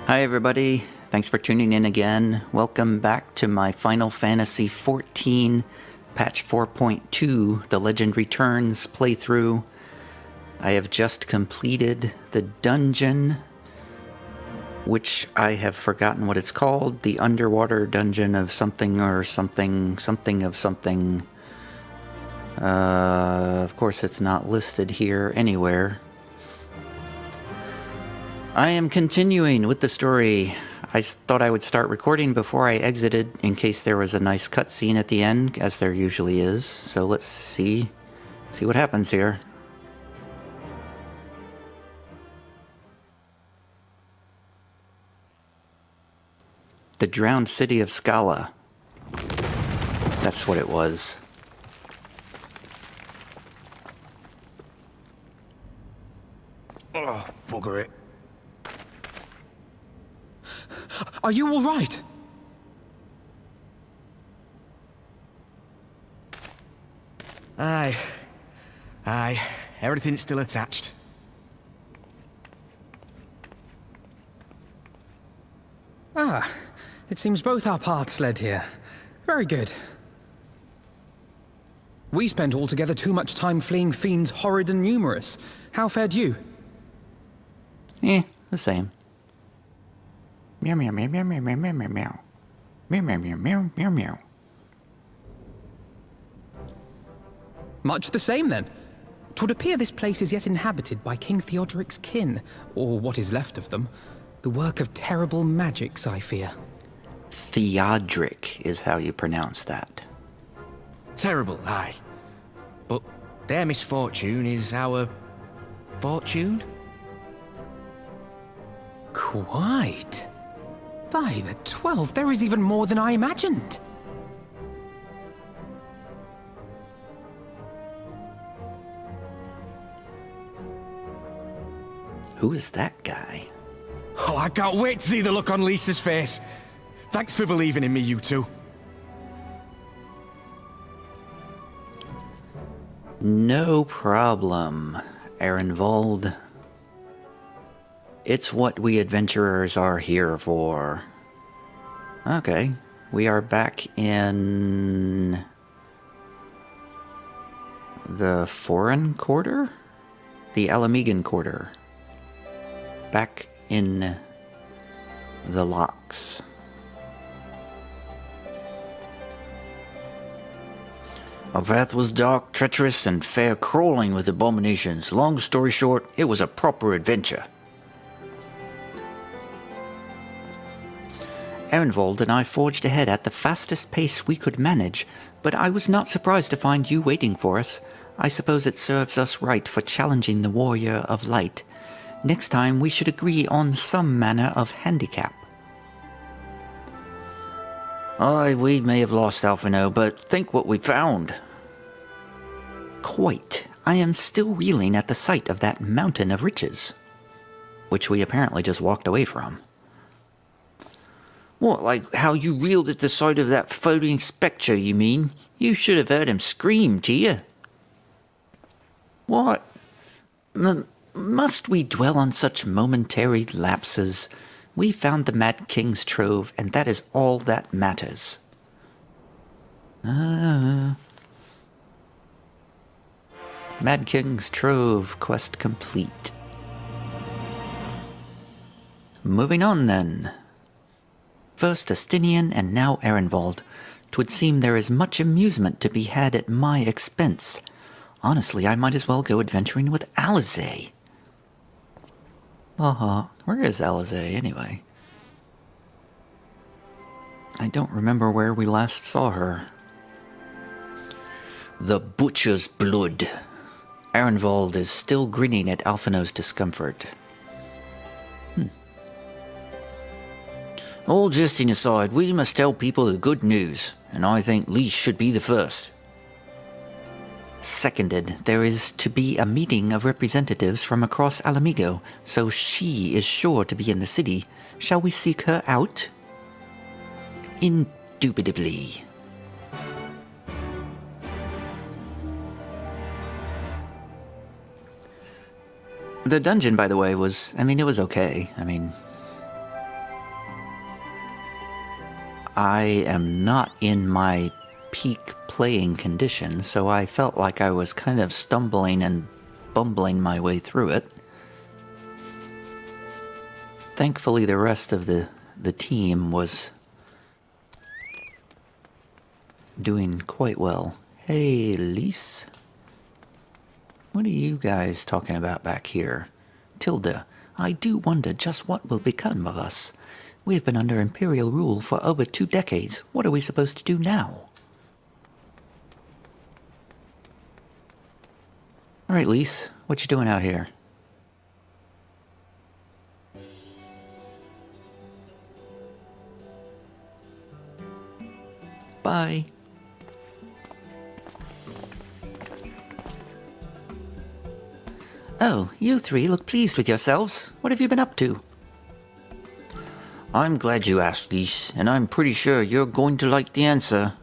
Hi everybody, thanks for tuning in again. Welcome back to my Final Fantasy XIV patch 4.2, The Legend Returns playthrough. I have just completed the dungeon, which I have forgotten what it's called. The underwater dungeon of something or something, something of something. Of course it's not listed here anywhere. I am continuing with the story. I thought I would start recording before I exited in case there was a nice cutscene at the end, as there usually is. So let's see what happens here. The drowned city of Scala. That's what it was. Oh, bugger it. Are you all right? Aye. Everything's still attached. Ah, it seems both our paths led here. Very good. We spent altogether too much time fleeing fiends horrid and numerous. How fared you? The same. Meow meow meow meow meow meow meow meow meow. Meow meow meow meow meow meow. Much the same, then. 'Twould appear this place is yet inhabited by King Theodoric's kin, or what is left of them. The work of terrible magics, I fear. Theodric is how you pronounce that. Terrible, aye. But their misfortune is our fortune? Quite. By the 12, there is even more than I imagined. Who is that guy? Oh, I can't wait to see the look on Lisa's face. Thanks for believing in me, you two. No problem, Ehrenwald. It's what we adventurers are here for. Okay, we are back in the Foreign Quarter? The Alamegan Quarter. Back in the locks. Our path was dark, treacherous, and fair crawling with abominations. Long story short, it was a proper adventure. Ehrenwald and I forged ahead at the fastest pace we could manage, but I was not surprised to find you waiting for us. I suppose it serves us right for challenging the Warrior of Light. Next time we should agree on some manner of handicap. Aye, we may have lost Alphino, but think what we found. Quite. I am still reeling at the sight of that mountain of riches, which we apparently just walked away from. What, like how you reeled at the sight of that floating spectre, you mean? You should have heard him scream, Tia. What? Must we dwell on such momentary lapses? We found the Mad King's trove, and that is all that matters. Mad King's trove, quest complete. Moving on, then. First Astinian and now Ehrenwald. 'Twould seem there is much amusement to be had at my expense. Honestly, I might as well go adventuring with Alize. Where is Alize, anyway? I don't remember where we last saw her. The butcher's blood. Ehrenwald is still grinning at Alphino's discomfort. All jesting aside, we must tell people the good news, and I think Lise should be the first. Seconded. There is to be a meeting of representatives from across Alamigo, so she is sure to be in the city. Shall we seek her out? Indubitably. The dungeon, by the way, was, it was okay. I am not in my peak playing condition, so I felt like I was kind of stumbling and bumbling my way through it. Thankfully, the rest of the team was doing quite well. Hey, Lise. What are you guys talking about back here? Tilda, I do wonder just what will become of us. We have been under Imperial rule for over 2 decades. What are we supposed to do now? All right, Lise, what you doing out here? Bye. Oh, you three look pleased with yourselves. What have you been up to? I'm glad you asked, Lise, and I'm pretty sure you're going to like the answer.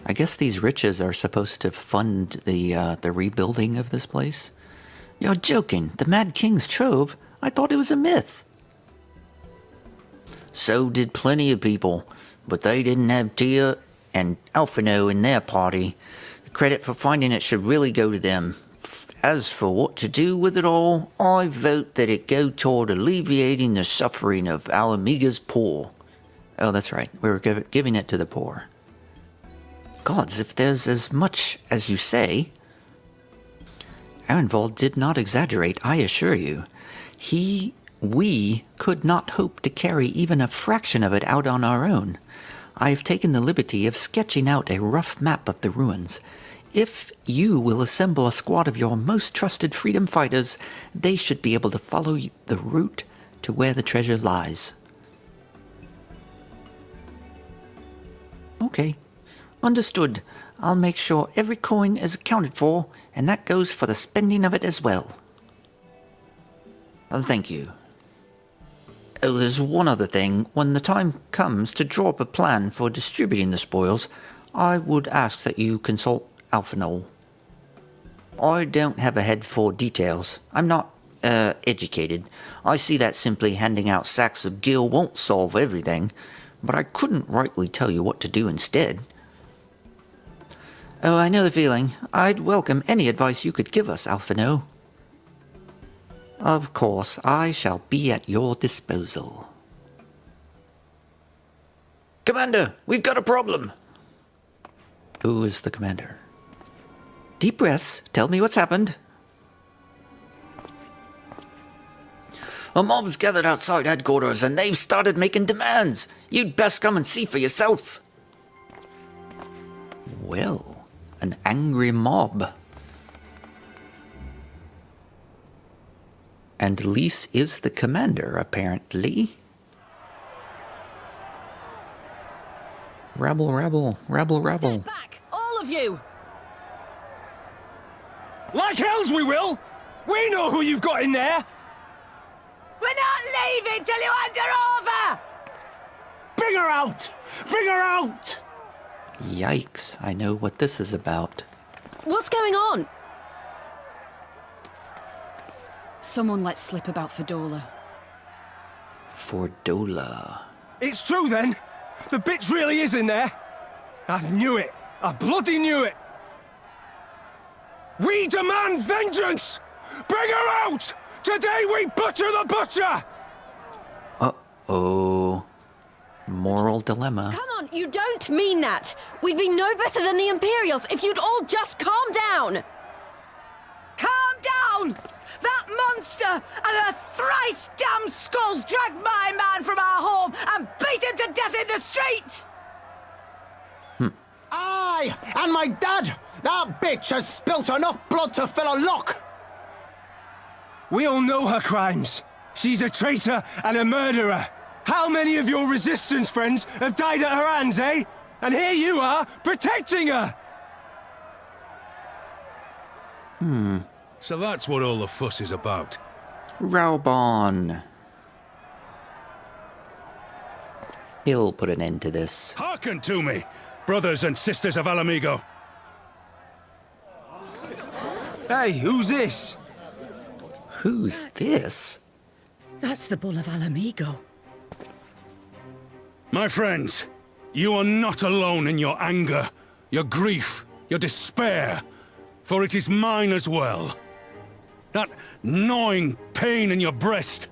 I guess these riches are supposed to fund the rebuilding of this place. You're joking. The Mad King's trove? I thought it was a myth. So did plenty of people, but they didn't have Tia and Alphino in their party. The credit for finding it should really go to them. As for what to do with it all, I vote that it go toward alleviating the suffering of Alamiga's poor. Oh, that's right. We were giving it to the poor. Gods, if there's as much as you say... Arenvald did not exaggerate, I assure you. We could not hope to carry even a fraction of it out on our own. I have taken the liberty of sketching out a rough map of the ruins. If you will assemble a squad of your most trusted freedom fighters, they should be able to follow the route to where the treasure lies. Okay. Understood. I'll make sure every coin is accounted for, and that goes for the spending of it as well. Thank you. Oh, there's one other thing. When the time comes to draw up a plan for distributing the spoils, I would ask that you consult Alphino. I don't have a head for details. I'm not, educated. I see that simply handing out sacks of gil won't solve everything, but I couldn't rightly tell you what to do instead. Oh, I know the feeling. I'd welcome any advice you could give us, Alphino. Of course, I shall be at your disposal. Commander, we've got a problem. Who is the commander? Deep breaths. Tell me what's happened. A mob's gathered outside headquarters and they've started making demands. You'd best come and see for yourself. Well, an angry mob. And Lise is the commander, apparently. Rabble, rabble, rabble, rabble. Step back, all of you! Like hells we will! We know who you've got in there! We're not leaving till you hand her over! Bring her out! Bring her out! Yikes, I know what this is about. What's going on? Someone let slip about Fedola. Fordola. It's true then! The bitch really is in there! I knew it! I bloody knew it! We demand vengeance! Bring her out! Today we butcher the butcher! Uh-oh. Moral dilemma. Come on, you don't mean that! We'd be no better than the Imperials if you'd all just calm down! Calm down! That monster and her thrice damned skulls dragged my man from our home and beat him to death in the street! Aye, and my dad! That bitch has spilt enough blood to fill a lock! We all know her crimes. She's a traitor and a murderer. How many of your resistance friends have died at her hands, eh? And here you are, protecting her! So that's what all the fuss is about. Raubon. He'll put an end to this. Hearken to me, brothers and sisters of Alamigo. Hey, who's this? Who's this? That's the Bull of Alamigo. My friends, you are not alone in your anger, your grief, your despair, for it is mine as well. That gnawing pain in your breast,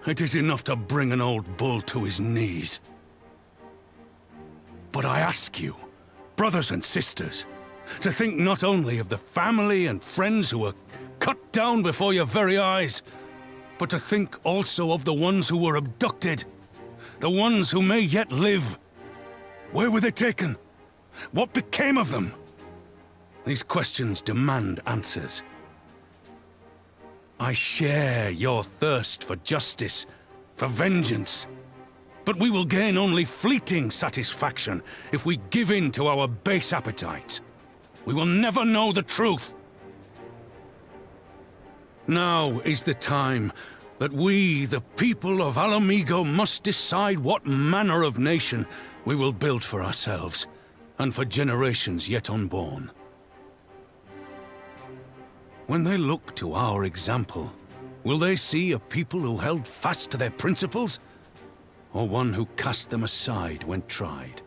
it is enough to bring an old bull to his knees. But I ask you, brothers and sisters, to think not only of the family and friends who were cut down before your very eyes, but to think also of the ones who were abducted, the ones who may yet live. Where were they taken? What became of them? These questions demand answers. I share your thirst for justice, for vengeance, but we will gain only fleeting satisfaction if we give in to our base appetites. We will never know the truth. Now is the time that we, the people of Alamigo, must decide what manner of nation we will build for ourselves, and for generations yet unborn. When they look to our example, will they see a people who held fast to their principles, or one who cast them aside when tried?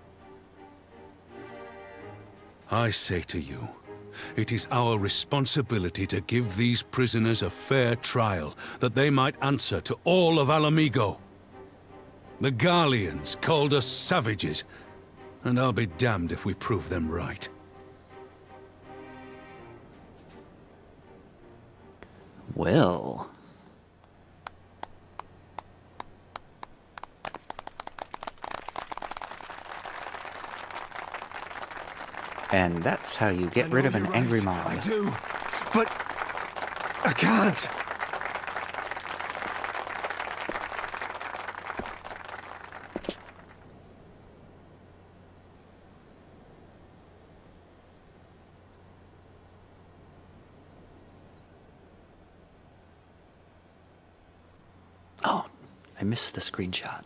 I say to you, it is our responsibility to give these prisoners a fair trial, that they might answer to all of Alamigo. The Garleans called us savages, and I'll be damned if we prove them right. Well... And that's how you get rid of an angry mob. I do, but I can't. Oh, I missed the screenshot.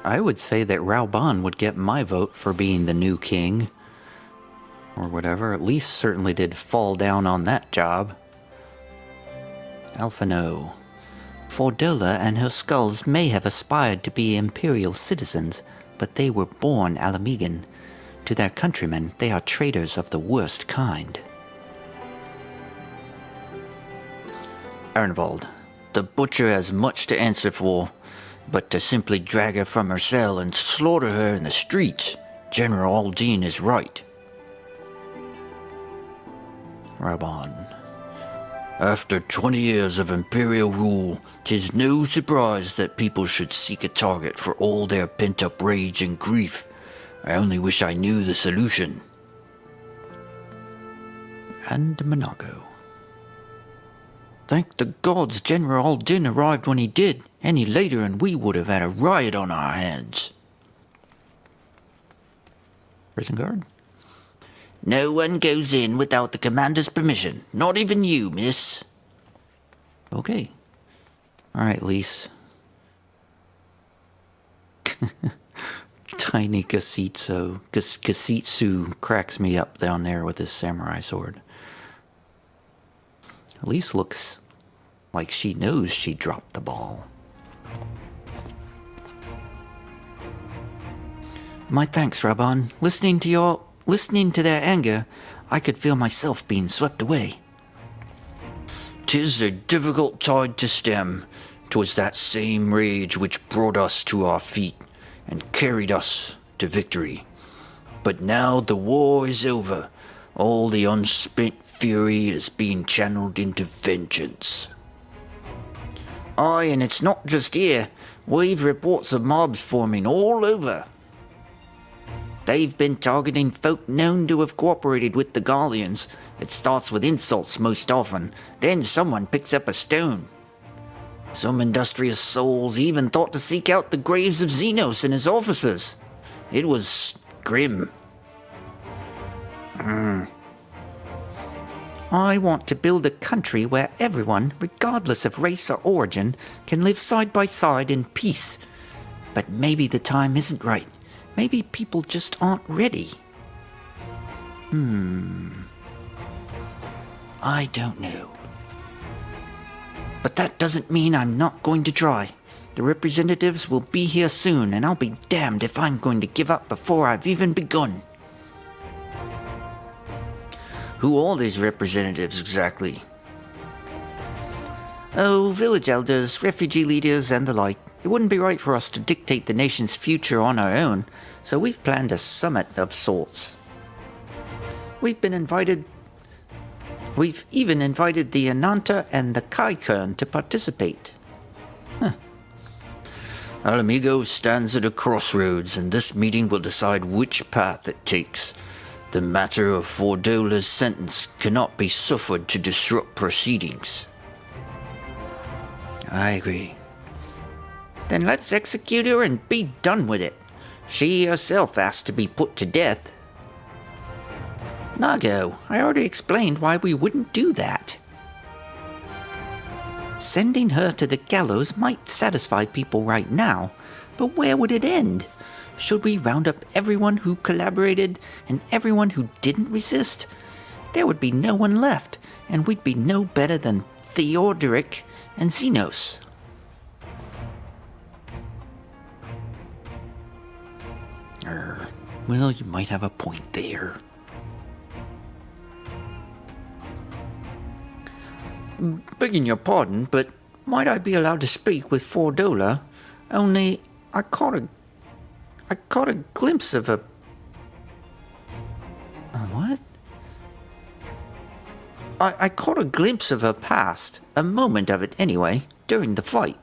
I would say that Raoban would get my vote for being the new king. Or whatever. At least certainly did fall down on that job. Alphino. Fordola and her skulls may have aspired to be imperial citizens, but they were born Alamigan. To their countrymen, they are traitors of the worst kind. Arnvald. The butcher has much to answer for. But to simply drag her from her cell and slaughter her in the streets, General Aldine is right. Raban. After 20 years of imperial rule, 'tis no surprise that people should seek a target for all their pent-up rage and grief. I only wish I knew the solution. And Monaco. Thank the gods General Aldin arrived when he did. Any later and we would have had a riot on our hands. Prison guard? No one goes in without the commander's permission. Not even you, miss. Okay. Alright, Lise. Tiny Kasitsu cracks me up down there with his samurai sword. Lise looks like she knows she dropped the ball. My thanks, Raban. Listening to their anger, I could feel myself being swept away. 'Tis a difficult tide to stem. 'Twas that same rage which brought us to our feet and carried us to victory. But now the war is over. All the unspent fury is being channeled into vengeance. Aye, and it's not just here. We've reports of mobs forming all over. They've been targeting folk known to have cooperated with the Garleans. It starts with insults most often, then someone picks up a stone. Some industrious souls even thought to seek out the graves of Xenos and his officers. It was grim. I want to build a country where everyone, regardless of race or origin, can live side by side in peace. But maybe the time isn't right. Maybe people just aren't ready. I don't know. But that doesn't mean I'm not going to try. The representatives will be here soon, and I'll be damned if I'm going to give up before I've even begun. Who are these representatives exactly? Oh, village elders, refugee leaders, and the like. It wouldn't be right for us to dictate the nation's future on our own, so we've planned a summit of sorts. We've even invited the Ananta and the Kaikern to participate. Alamigo stands at a crossroads, and this meeting will decide which path it takes. The matter of Fordola's sentence cannot be suffered to disrupt proceedings. I agree. Then let's execute her and be done with it. She herself asked to be put to death. Nago, I already explained why we wouldn't do that. Sending her to the gallows might satisfy people right now, but where would it end? Should we round up everyone who collaborated and everyone who didn't resist? There would be no one left, and we'd be no better than Theodoric and Xenos. Well, you might have a point there. Begging your pardon, but might I be allowed to speak with Fordola? Only I caught a glimpse of a... What? I caught a glimpse of her past, a moment of it anyway, during the fight.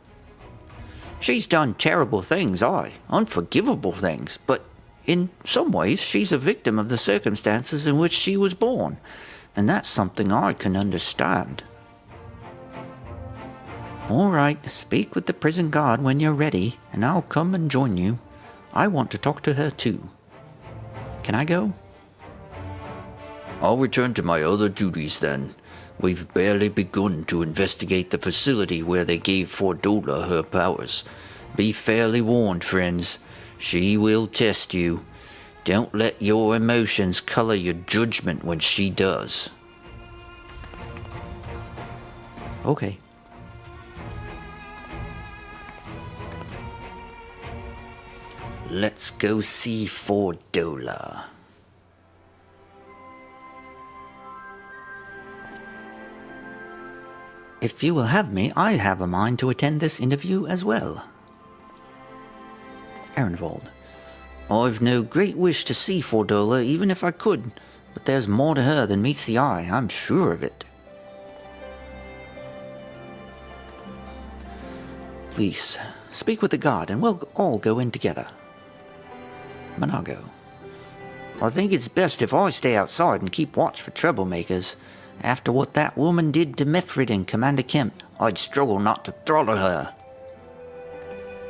She's done terrible things, unforgivable things, but in some ways she's a victim of the circumstances in which she was born, and that's something I can understand. All right, speak with the prison guard when you're ready, and I'll come and join you. I want to talk to her too. Can I go? I'll return to my other duties then. We've barely begun to investigate the facility where they gave Fordola her powers. Be fairly warned, friends. She will test you. Don't let your emotions color your judgment when she does. Okay. Let's go see Fordola. If you will have me, I have a mind to attend this interview as well. Arenvold. I've no great wish to see Fordola, even if I could, but there's more to her than meets the eye, I'm sure of it. Please, speak with the guard, and we'll all go in together. Monago. I think it's best if I stay outside and keep watch for troublemakers. After what that woman did to Mifrid and Commander Kemp, I'd struggle not to throttle her.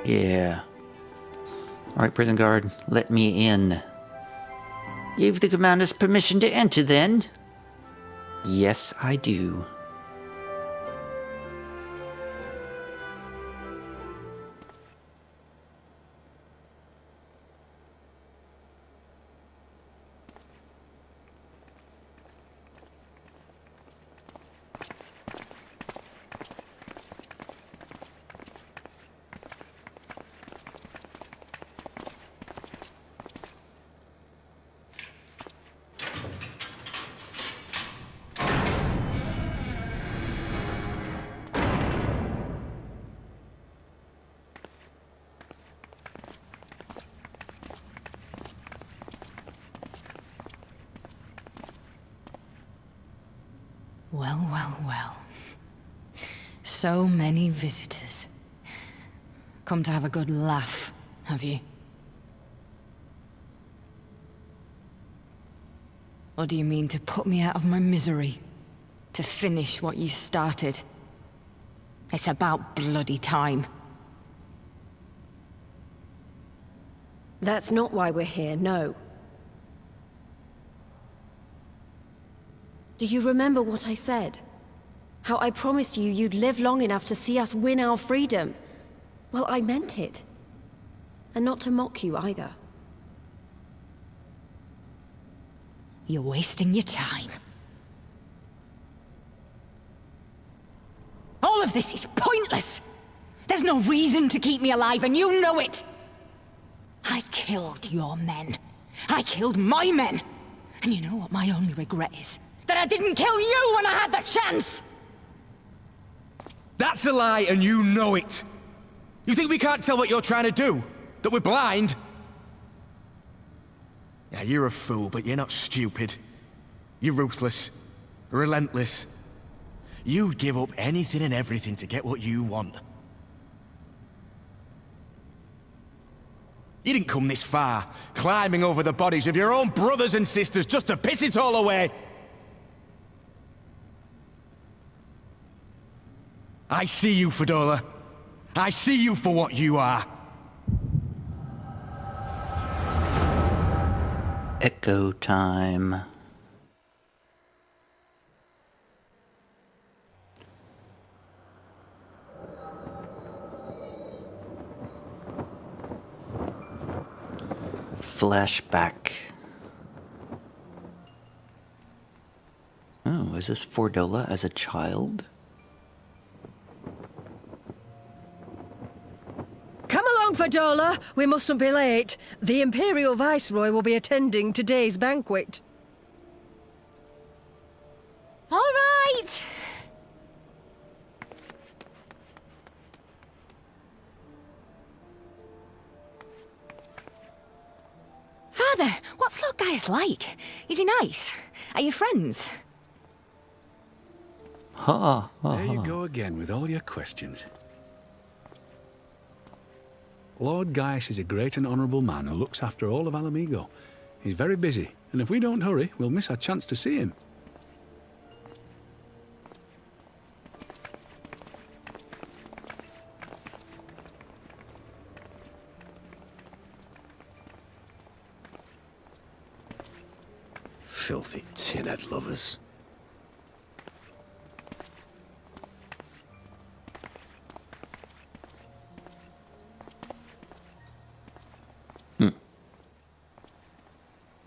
Yeah. Alright, prison guard, let me in. You've the commander's permission to enter, then? Yes, I do. Well, well, well. So many visitors. Come to have a good laugh, have you? Or do you mean to put me out of my misery? To finish what you started? It's about bloody time. That's not why we're here, no. Do you remember what I said? How I promised you you'd live long enough to see us win our freedom? Well, I meant it. And not to mock you either. You're wasting your time. All of this is pointless! There's no reason to keep me alive, and you know it! I killed your men. I killed my men! And you know what my only regret is? That I didn't kill you when I had the chance! That's a lie, and you know it! You think we can't tell what you're trying to do? That we're blind? Yeah, you're a fool, but you're not stupid. You're ruthless. Relentless. You'd give up anything and everything to get what you want. You didn't come this far, climbing over the bodies of your own brothers and sisters just to piss it all away. I see you, Fedora. I see you for what you are. Echo time. Flashback. Oh, is this Fordola as a child? Come along, Fadola. We mustn't be late. The Imperial Viceroy will be attending today's banquet. All right! Father, what's Lord Gaius like? Is he nice? Are you friends? There you go again with all your questions. Lord Gaius is a great and honourable man who looks after all of Alamigo. He's very busy, and if we don't hurry, we'll miss our chance to see him. Filthy tin-head lovers.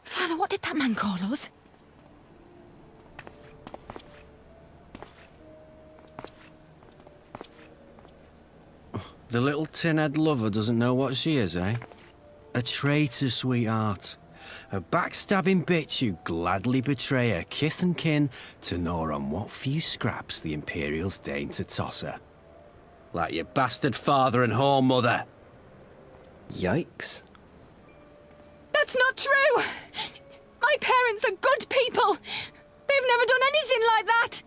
Father, what did that man call us? The little tin-head lover doesn't know what she is, eh? A traitor, sweetheart. A backstabbing bitch who'd gladly betray her kith and kin to gnaw on what few scraps the Imperials deign to toss her. Like your bastard father and whore mother. Yikes. That's not true! My parents are good people! They've never done anything like that!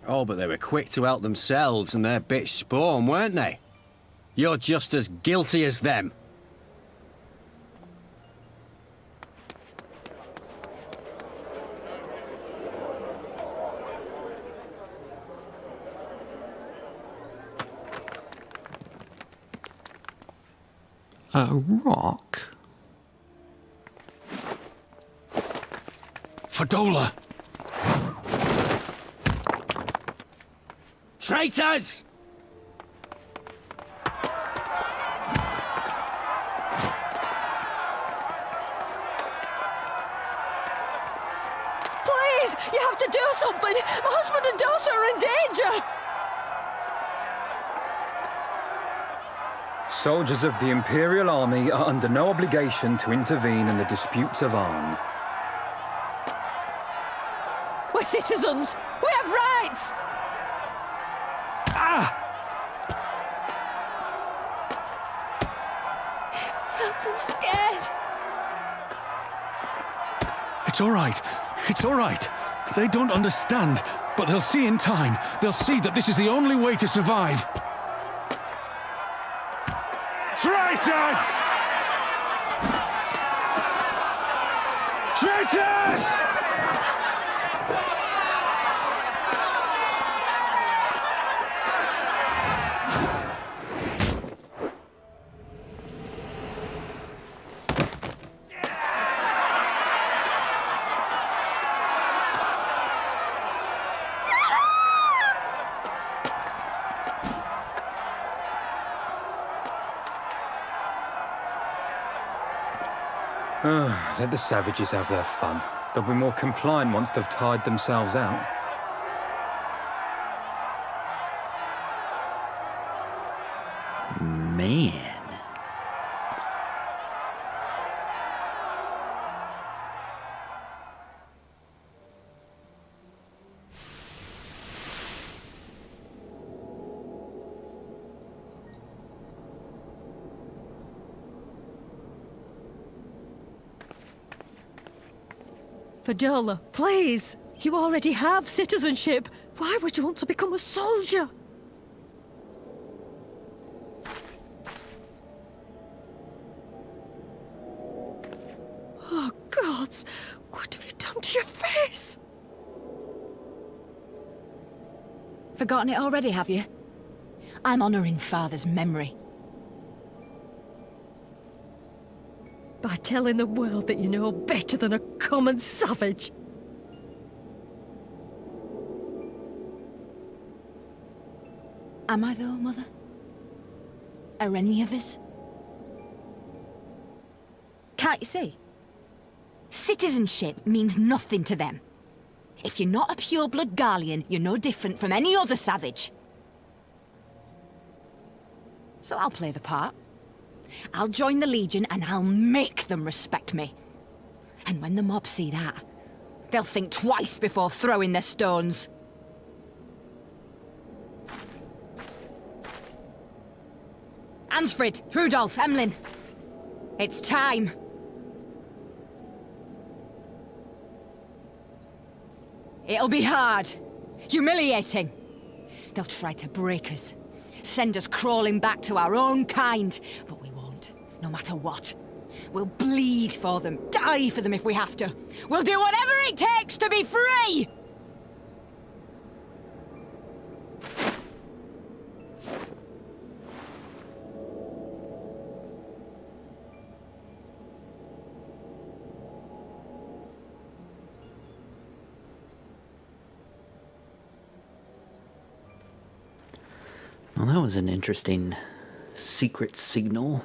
Oh, but they were quick to help themselves and their bitch spawn, weren't they? You're just as guilty as them. A rock? Fedora! Traitors! Please! You have to do something! My husband and daughter are in danger! Soldiers of the Imperial Army are under no obligation to intervene in the disputes of arms. We're citizens! We have rights! I'm scared. It's all right. It's all right. They don't understand, but they'll see in time. They'll see that this is the only way to survive. Traitors! Traitors! Let the savages have their fun. They'll be more compliant once they've tired themselves out. Man. Fadola, please! You already have citizenship. Why would you want to become a soldier? Oh, gods! What have you done to your face? Forgotten it already, have you? I'm honoring Father's memory. By telling the world that you know better than a common savage. Am I though, Mother? Are any of us? Can't you see? Citizenship means nothing to them. If you're not a pure-blood Garlean, you're no different from any other savage. So I'll play the part. I'll join the Legion and I'll make them respect me. And when the mob see that, they'll think twice before throwing their stones. Ansfrid, Rudolph, Emlyn. It's time. It'll be hard. Humiliating. They'll try to break us. Send us crawling back to our own kind. But we won't, no matter what. We'll bleed for them, die for them if we have to. We'll do whatever it takes to be free! Well, that was an interesting secret signal.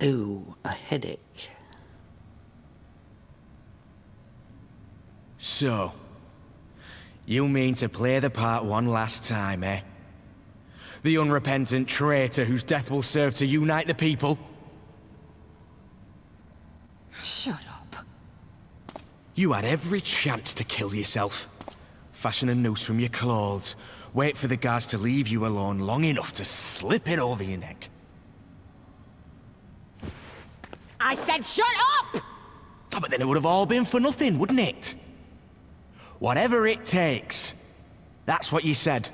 Ooh, a headache. So, you mean to play the part one last time, eh? The unrepentant traitor whose death will serve to unite the people? Shut up. You had every chance to kill yourself. Fashion a noose from your clothes. Wait for the guards to leave you alone long enough to slip it over your neck. I said shut up! Oh, but then it would have all been for nothing, wouldn't it? Whatever it takes. That's what you said.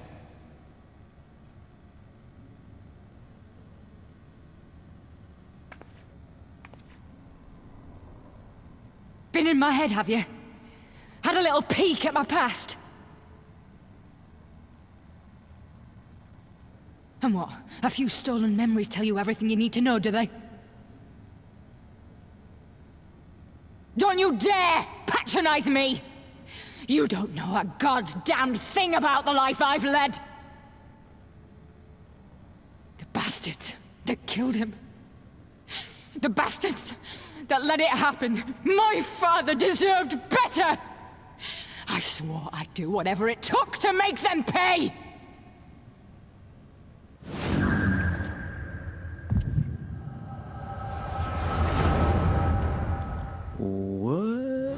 Been in my head, have you? Had a little peek at my past? And what? A few stolen memories tell you everything you need to know, do they? Don't you dare patronize me! You don't know a goddamned thing about the life I've led! The bastards that killed him. The bastards that let it happen. My father deserved better! I swore I'd do whatever it took to make them pay! What?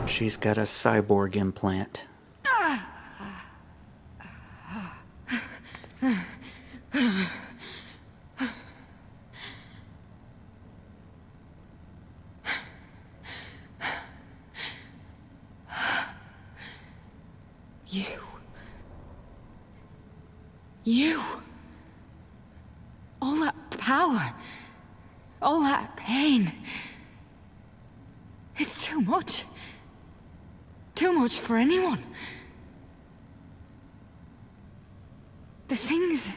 She's got a cyborg implant. You. All that power. All that pain. It's too much. Too much for anyone. The things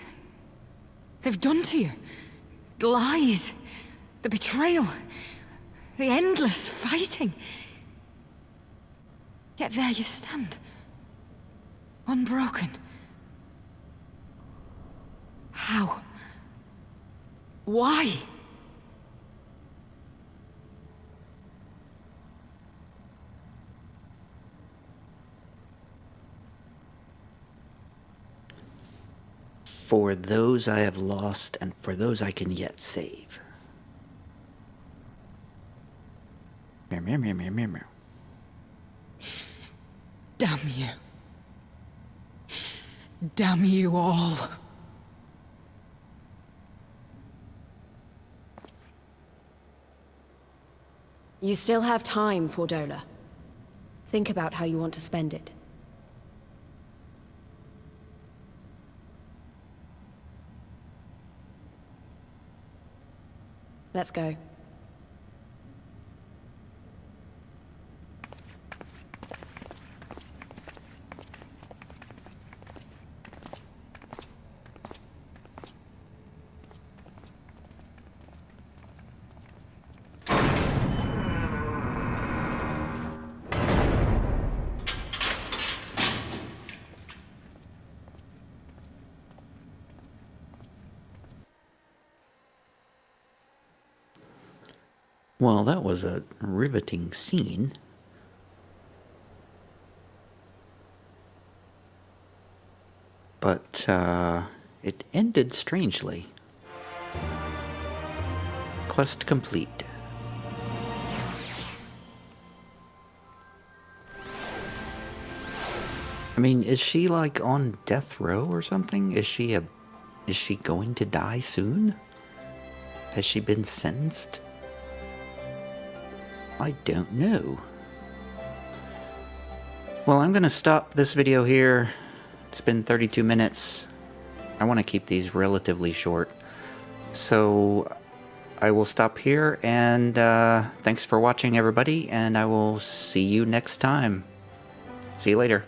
they've done to you. The lies. The betrayal. The endless fighting. Yet there you stand. Unbroken. How? Why? For those I have lost, and for those I can yet save. Meow, meow, meow, meow, meow, meow. Damn you. Damn you all. You still have time, Fordola. Think about how you want to spend it. Let's go. Well, that was a riveting scene. But, it ended strangely. Quest complete. I mean, is she, like, on death row or something? Is she going to die soon? Has she been sentenced? I don't know. Well, I'm going to stop this video here. It's been 32 minutes. I want to keep these relatively short. So I will stop here, and thanks for watching, everybody, and I will see you next time. See you later.